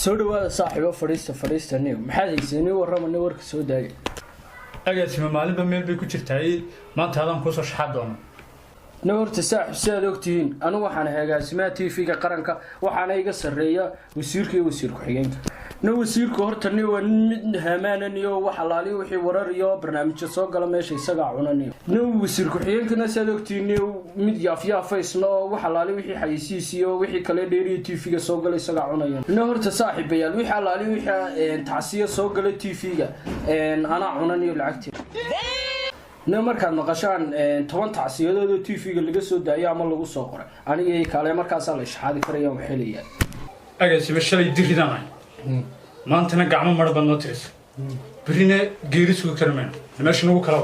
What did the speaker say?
soo dhawaada saaxiibo fadhiista maxaad haysanay warramana warka soo daagay agaasima maalinba meel bay ku jirtay maanta hadaan ku soo shaxad doono horta saaxiib sidaad ogtihiin anigu waxaan agaasimaha TV-ga qaranka waxaana iga sareeya wasiirka iyo wasiir ku-xigeenka wasiirku horta waa mid hamaananiyo wax alaali wixii warar iyo barnaamijyo soo gala meesha isaga cunaniyo wasiir ku-xigeenkana sidaad ogtihiin mid yaafyaafeysna oo wax alaali wixii xayisiis iyo wixii kale dheeriyo TV-ga soo gala isaga cunayaan horta saaxiibayaal wixii alaali wixii tacsiyo soo gala TV-ga ana cunaniyo lacagteeda markaad maqashaan 10 tacsiyadood oo TV-ga laga soo daayo ama lagu soo qoray aniga kale markaas la shaxaadi karaya wax xiliyay agaasima shalay diridaan maantana gacmo marba noo tiris birina geeri sugu karmaan meesha nagu kala